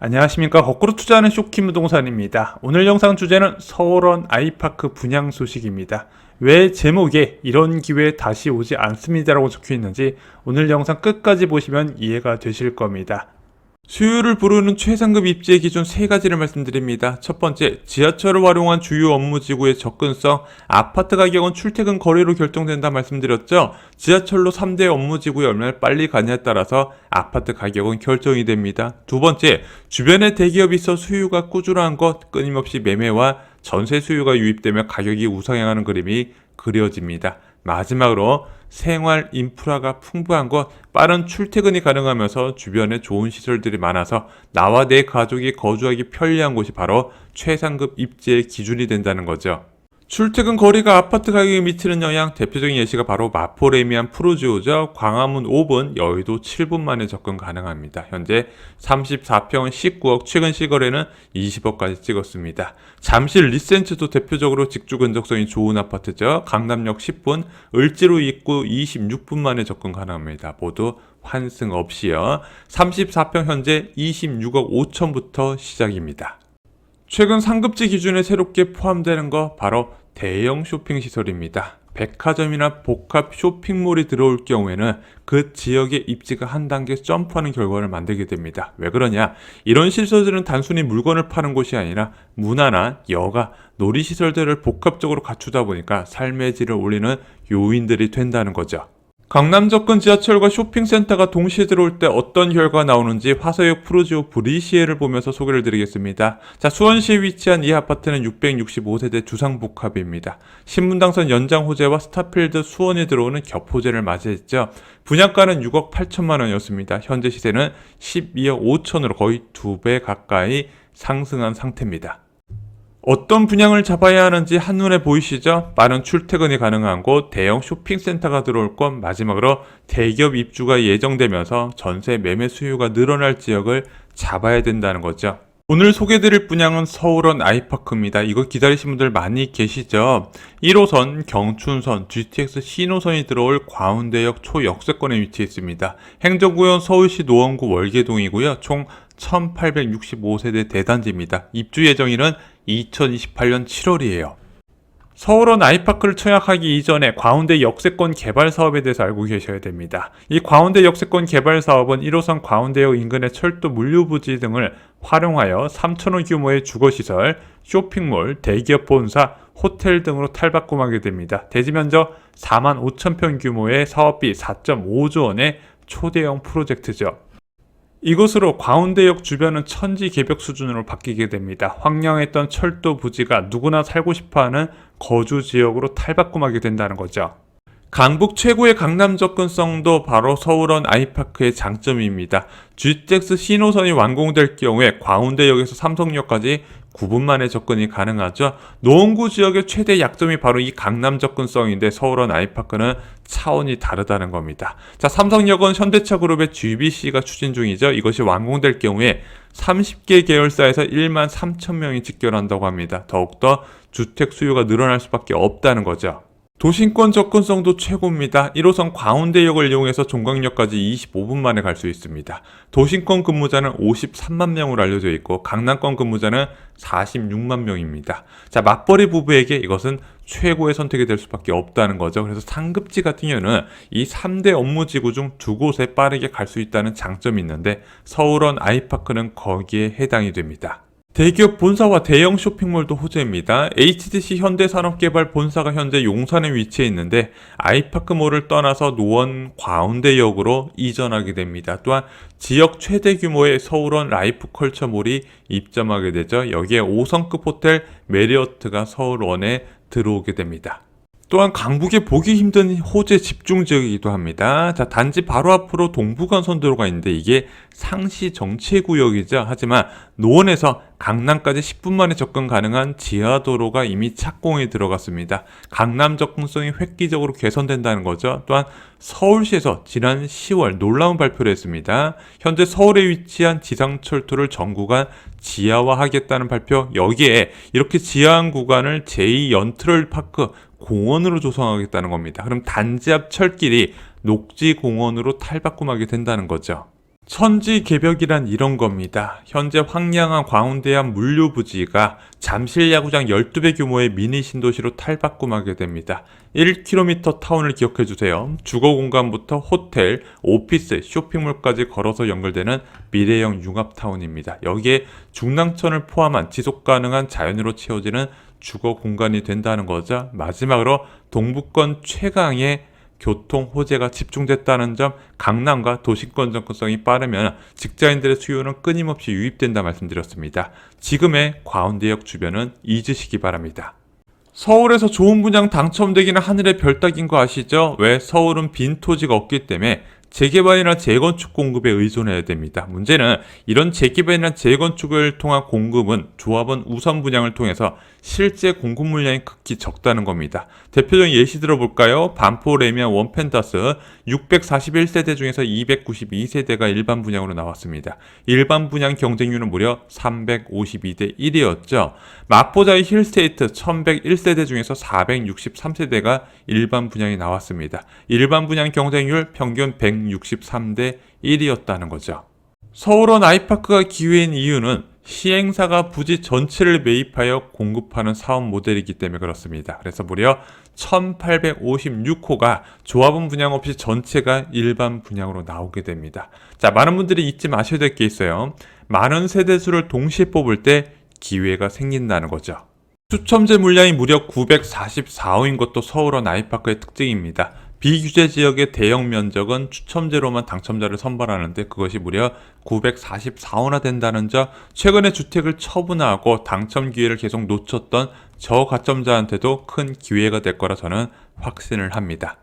안녕하십니까. 거꾸로 투자하는 쇼킹 부동산입니다. 오늘 영상 주제는 서울원 아이파크 분양 소식입니다. 왜 제목에 이런 기회 다시 오지 않습니다라고 적혀 있는지 오늘 영상 끝까지 보시면 이해가 되실 겁니다. 수요를 부르는 최상급 입지의 기준 세 가지를 말씀드립니다. 첫 번째, 지하철을 활용한 주요 업무지구의 접근성, 아파트 가격은 출퇴근 거리로 결정된다 말씀드렸죠. 지하철로 3대 업무지구에 얼마나 빨리 가냐에 따라서 아파트 가격은 결정이 됩니다. 두 번째, 주변에 대기업이 있어 수요가 꾸준한 것, 끊임없이 매매와 전세 수요가 유입되며 가격이 우상향하는 그림이 그려집니다. 마지막으로 생활 인프라가 풍부한 것, 빠른 출퇴근이 가능하면서 주변에 좋은 시설들이 많아서 나와 내 가족이 거주하기 편리한 곳이 바로 최상급 입지의 기준이 된다는 거죠. 출퇴근 거리가 아파트 가격에 미치는 영향, 대표적인 예시가 바로 마포레미안 프루지오죠. 광화문 5분, 여의도 7분 만에 접근 가능합니다. 현재 34평은 19억, 최근 시거래는 20억까지 찍었습니다. 잠실 리센츠도 대표적으로 직주 근접성이 좋은 아파트죠. 강남역 10분, 을지로 입구 26분 만에 접근 가능합니다. 모두 환승 없이요. 34평 현재 26억 5천부터 시작입니다. 최근 상급지 기준에 새롭게 포함되는 거 바로 대형 쇼핑 시설입니다. 백화점이나 복합 쇼핑몰이 들어올 경우에는 그 지역의 입지가 한 단계 점프하는 결과를 만들게 됩니다. 왜 그러냐? 이런 시설들은 단순히 물건을 파는 곳이 아니라 문화나 여가, 놀이시설들을 복합적으로 갖추다 보니까 삶의 질을 올리는 요인들이 된다는 거죠. 강남 접근 지하철과 쇼핑센터가 동시에 들어올 때 어떤 결과가 나오는지 화서역 프루지오 브리시에를 보면서 소개를 드리겠습니다. 자, 수원시에 위치한 이 아파트는 665세대 주상복합입니다. 신분당선 연장 호재와 스타필드 수원에 들어오는 겹호재를 맞이했죠. 분양가는 6억 8천만 원이었습니다. 현재 시세는 12억 5천으로 거의 2배 가까이 상승한 상태입니다. 어떤 분양을 잡아야 하는지 한눈에 보이시죠? 빠른 출퇴근이 가능한 곳, 대형 쇼핑센터가 들어올 곳, 마지막으로 대기업 입주가 예정되면서 전세 매매 수요가 늘어날 지역을 잡아야 된다는 거죠. 오늘 소개드릴 분양은 서울원 아이파크입니다. 이거 기다리신 분들 많이 계시죠? 1호선, 경춘선, GTX 신호선이 들어올 과운대역 초역세권에 위치해 있습니다. 행정구역 서울시 노원구 월계동이고요. 총 1865세대 대단지입니다. 입주 예정일은 2028년 7월이에요. 서울원 아이파크를 청약하기 이전에 과운대 역세권 개발 사업에 대해서 알고 계셔야 됩니다. 이 과운대 역세권 개발 사업은 1호선 과운대역 인근의 철도 물류부지 등을 활용하여 3천호 규모의 주거시설, 쇼핑몰, 대기업 본사, 호텔 등으로 탈바꿈하게 됩니다. 대지 면적 4만 5천 평 규모의 사업비 4.5조 원의 초대형 프로젝트죠. 이곳으로 과운대역 주변은 천지개벽 수준으로 바뀌게 됩니다. 황량했던 철도 부지가 누구나 살고 싶어하는 거주지역으로 탈바꿈하게 된다는 거죠. 강북 최고의 강남 접근성도 바로 서울원 아이파크의 장점입니다. GTX 신호선이 완공될 경우에 과운대역에서 삼성역까지 9분 만에 접근이 가능하죠. 노원구 지역의 최대 약점이 바로 이 강남 접근성인데 서울원 아이파크는 차원이 다르다는 겁니다. 자, 삼성역은 현대차그룹의 GBC가 추진 중이죠. 이것이 완공될 경우에 30개 계열사에서 1만 3천 명이 직결한다고 합니다. 더욱더 주택 수요가 늘어날 수밖에 없다는 거죠. 도심권 접근성도 최고입니다. 1호선 과운대역을 이용해서 종강역까지 25분 만에 갈 수 있습니다. 도심권 근무자는 53만 명으로 알려져 있고 강남권 근무자는 46만 명입니다. 자, 맞벌이 부부에게 이것은 최고의 선택이 될 수밖에 없다는 거죠. 그래서 상급지 같은 경우는 이 3대 업무지구 중 두 곳에 빠르게 갈 수 있다는 장점이 있는데 서울원 아이파크는 거기에 해당이 됩니다. 대기업 본사와 대형 쇼핑몰도 호재입니다. HDC 현대산업개발 본사가 현재 용산에 위치해 있는데 아이파크몰을 떠나서 노원 과운대역으로 이전하게 됩니다. 또한 지역 최대 규모의 서울원 라이프컬처몰이 입점하게 되죠. 여기에 5성급 호텔 메리어트가 서울원에 들어오게 됩니다. 또한 강북에 보기 힘든 호재 집중 지역이기도 합니다. 자, 단지 바로 앞으로 동부간선도로가 있는데 이게 상시 정체구역이죠. 하지만 노원에서 강남까지 10분 만에 접근 가능한 지하도로가 이미 착공에 들어갔습니다. 강남 접근성이 획기적으로 개선된다는 거죠. 또한 서울시에서 지난 10월 놀라운 발표를 했습니다. 현재 서울에 위치한 지상철도를 전 구간 지하화하겠다는 발표, 여기에 이렇게 지하한 구간을 제2연트럴파크 공원으로 조성하겠다는 겁니다. 그럼 단지 앞 철길이 녹지공원으로 탈바꿈하게 된다는 거죠. 천지개벽이란 이런 겁니다. 현재 황량한 광운대암 물류부지가 잠실야구장 12배 규모의 미니 신도시로 탈바꿈하게 됩니다. 1km 타운을 기억해주세요. 주거공간부터 호텔, 오피스, 쇼핑몰까지 걸어서 연결되는 미래형 융합타운입니다. 여기에 중랑천을 포함한 지속가능한 자연으로 채워지는 주거공간이 된다는 거죠. 마지막으로 동부권 최강의 교통 호재가 집중됐다는 점, 강남과 도시권 접근성이 빠르면 직장인들의 수요는 끊임없이 유입된다 말씀드렸습니다. 지금의 광운대역 주변은 잊으시기 바랍니다. 서울에서 좋은 분양 당첨되기는 하늘의 별 따기인 거 아시죠? 왜? 서울은 빈 토지가 없기 때문에 재개발이나 재건축 공급에 의존해야 됩니다. 문제는 이런 재개발이나 재건축을 통한 공급은 조합원 우선 분양을 통해서 실제 공급 물량이 극히 적다는 겁니다. 대표적인 예시 들어볼까요? 반포 레미안 원펜다스 641세대 중에서 292세대가 일반 분양으로 나왔습니다. 일반 분양 경쟁률은 무려 352대 1이었죠. 마포자의 힐스테이트 1101세대 중에서 463세대가 일반 분양이 나왔습니다. 일반 분양 경쟁률 평균 163대 1이었다는 거죠. 서울원 아이파크가 기회인 이유는 시행사가 부지 전체를 매입하여 공급하는 사업 모델이기 때문에 그렇습니다. 그래서 무려 1856호가 조합원 분양 없이 전체가 일반 분양으로 나오게 됩니다. 자, 많은 분들이 잊지 마셔야 될 게 있어요. 많은 세대수를 동시에 뽑을 때 기회가 생긴다는 거죠. 추첨제 물량이 무려 944호인 것도 서울원 아이파크의 특징입니다. 비규제 지역의 대형 면적은 추첨제로만 당첨자를 선발하는데 그것이 무려 944호나 된다는 점, 최근에 주택을 처분하고 당첨 기회를 계속 놓쳤던 저가점자한테도 큰 기회가 될 거라 저는 확신을 합니다.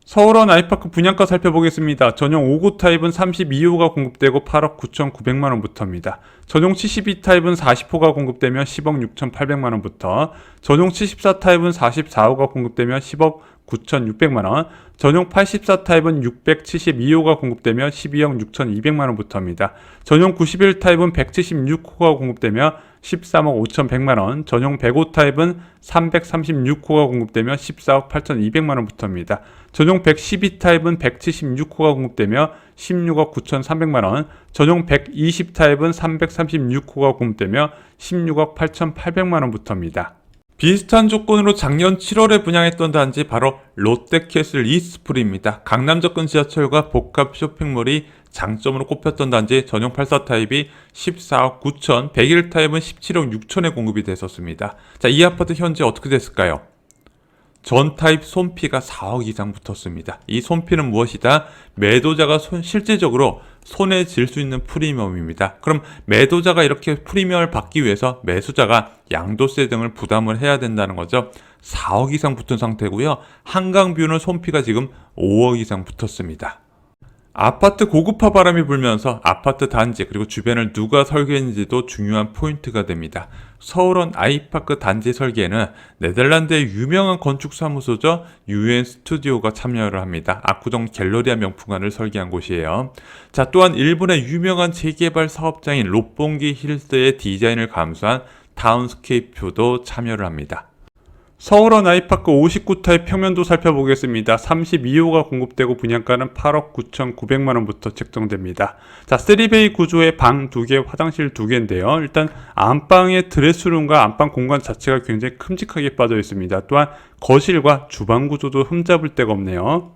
서울원 아이파크 분양가 살펴보겠습니다. 전용 5구 타입은 32호가 공급되고 8억 9,900만원부터입니다. 전용 72 타입은 40호가 공급되며 10억 6,800만원부터, 전용 74 타입은 44호가 공급되며 10억 9,600만원, 전용 84 타입은 672호가 공급되며 12억 6,200만원부터입니다. 전용 91 타입은 176호가 공급되며 13억 5,100만원, 전용 105 타입은 336호가 공급되며 14억 8,200만원부터입니다. 전용 112 타입은 176호가 공급되며 16억 9,300만원, 전용 120 타입은 336호가 공급되며 16억 8,800만원부터입니다. 비슷한 조건으로 작년 7월에 분양했던 단지 바로 롯데캐슬 이스프리입니다. 강남 접근 지하철과 복합 쇼핑몰이 장점으로 꼽혔던 단지 전용 84 타입이 14억 9천, 101 타입은 17억 6천에 공급이 됐었습니다. 자, 이 아파트 현재 어떻게 됐을까요? 전 타입 손피가 4억 이상 붙었습니다. 이 손피는 무엇이다? 매도자가 실질적으로 손에 쥘 수 있는 프리미엄입니다. 그럼 매도자가 이렇게 프리미엄을 받기 위해서 매수자가 양도세 등을 부담을 해야 된다는 거죠. 4억 이상 붙은 상태고요. 한강뷰는 손피가 지금 5억 이상 붙었습니다. 아파트 고급화 바람이 불면서 아파트 단지 그리고 주변을 누가 설계했는지도 중요한 포인트가 됩니다. 서울원 아이파크 단지 설계에는 네덜란드의 유명한 건축사무소죠. UN 스튜디오가 참여를 합니다. 압구정 갤러리아 명품관을 설계한 곳이에요. 자, 또한 일본의 유명한 재개발 사업장인 롯본기 힐스의 디자인을 감수한 타운스케이프도 참여를 합니다. 서울원 아이파크 59 타입 평면도 살펴보겠습니다. 32호가 공급되고 분양가는 8억 9,900만원부터 책정됩니다. 자, 3베이 구조의 방 2개, 화장실 2개인데요. 일단 안방의 드레스룸과 안방 공간 자체가 굉장히 큼직하게 빠져 있습니다. 또한 거실과 주방 구조도 흠잡을 데가 없네요.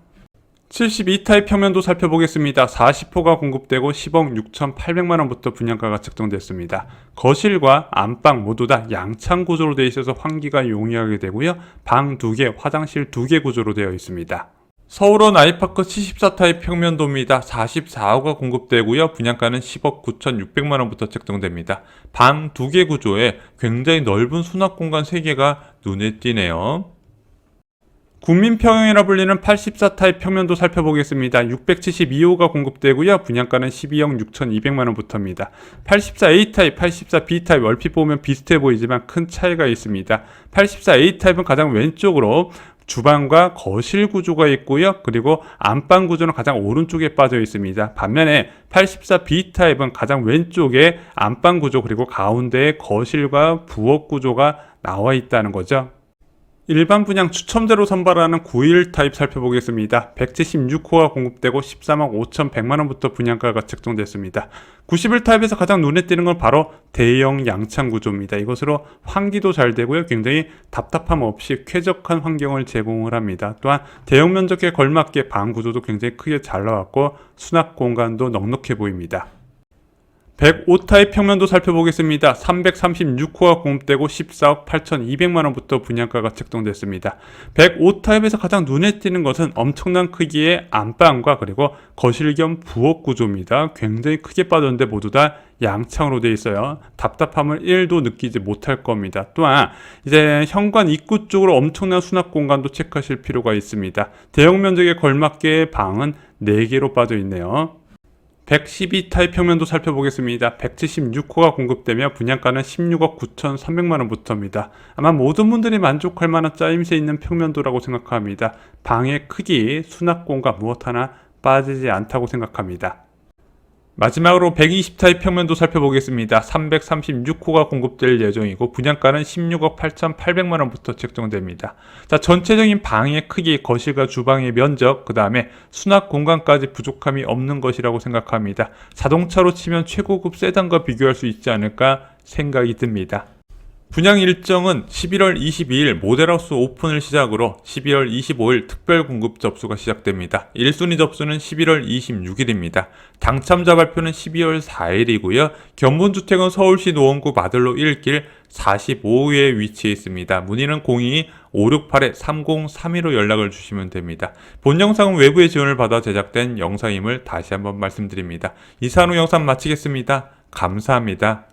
72 타입 평면도 살펴보겠습니다. 40호가 공급되고 10억 6,800만원부터 분양가가 책정됐습니다. 거실과 안방 모두 다 양창 구조로 되어 있어서 환기가 용이하게 되고요. 방 2개, 화장실 2개 구조로 되어 있습니다. 서울원 아이파크 74 타입 평면도입니다. 44호가 공급되고요. 분양가는 10억 9,600만원부터 책정됩니다. 방 2개 구조에 굉장히 넓은 수납 공간 3개가 눈에 띄네요. 국민평형이라 불리는 84 타입 평면도 살펴보겠습니다. 672호가 공급되고요. 분양가는 12억 6,200만원부터입니다. 84A 타입, 84B 타입 얼핏 보면 비슷해 보이지만 큰 차이가 있습니다. 84A 타입은 가장 왼쪽으로 주방과 거실 구조가 있고요. 그리고 안방 구조는 가장 오른쪽에 빠져 있습니다. 반면에 84B 타입은 가장 왼쪽에 안방 구조 그리고 가운데에 거실과 부엌 구조가 나와 있다는 거죠. 일반 분양 추첨대로 선발하는 91 타입 살펴보겠습니다. 176호가 공급되고 14만 5,100만원부터 분양가가 책정됐습니다. 91 타입에서 가장 눈에 띄는 건 바로 대형 양창 구조입니다. 이것으로 환기도 잘 되고요. 굉장히 답답함 없이 쾌적한 환경을 제공을 합니다. 또한 대형 면적에 걸맞게 방 구조도 굉장히 크게 잘 나왔고 수납 공간도 넉넉해 보입니다. 105 타입 평면도 살펴보겠습니다. 336호가 공급되고 14억 8,200만원부터 분양가가 책정됐습니다. 105 타입에서 가장 눈에 띄는 것은 엄청난 크기의 안방과 그리고 거실 겸 부엌 구조입니다. 굉장히 크게 빠졌는데 모두 다 양창으로 되어 있어요. 답답함을 1도 느끼지 못할 겁니다. 또한 이제 현관 입구 쪽으로 엄청난 수납 공간도 체크하실 필요가 있습니다. 대형 면적에 걸맞게 방은 4개로 빠져 있네요. 112 타입 평면도 살펴보겠습니다. 176호가 공급되며 분양가는 16억 9,300만원부터입니다. 아마 모든 분들이 만족할 만한 짜임새 있는 평면도라고 생각합니다. 방의 크기, 수납 공간 무엇 하나 빠지지 않다고 생각합니다. 마지막으로 120 타입 평면도 살펴보겠습니다. 336호가 공급될 예정이고 분양가는 16억 8,800만원부터 책정됩니다. 자, 전체적인 방의 크기, 거실과 주방의 면적, 그 다음에 수납 공간까지 부족함이 없는 것이라고 생각합니다. 자동차로 치면 최고급 세단과 비교할 수 있지 않을까 생각이 듭니다. 분양 일정은 11월 22일 모델하우스 오픈을 시작으로 12월 25일 특별 공급 접수가 시작됩니다. 1순위 접수는 11월 26일입니다. 당첨자 발표는 12월 4일이고요. 견본주택은 서울시 노원구 마들로 1길 45호에 위치해 있습니다. 문의는 02-568-3032로 연락을 주시면 됩니다. 본 영상은 외부의 지원을 받아 제작된 영상임을 다시 한번 말씀드립니다. 이상 후 영상 마치겠습니다. 감사합니다.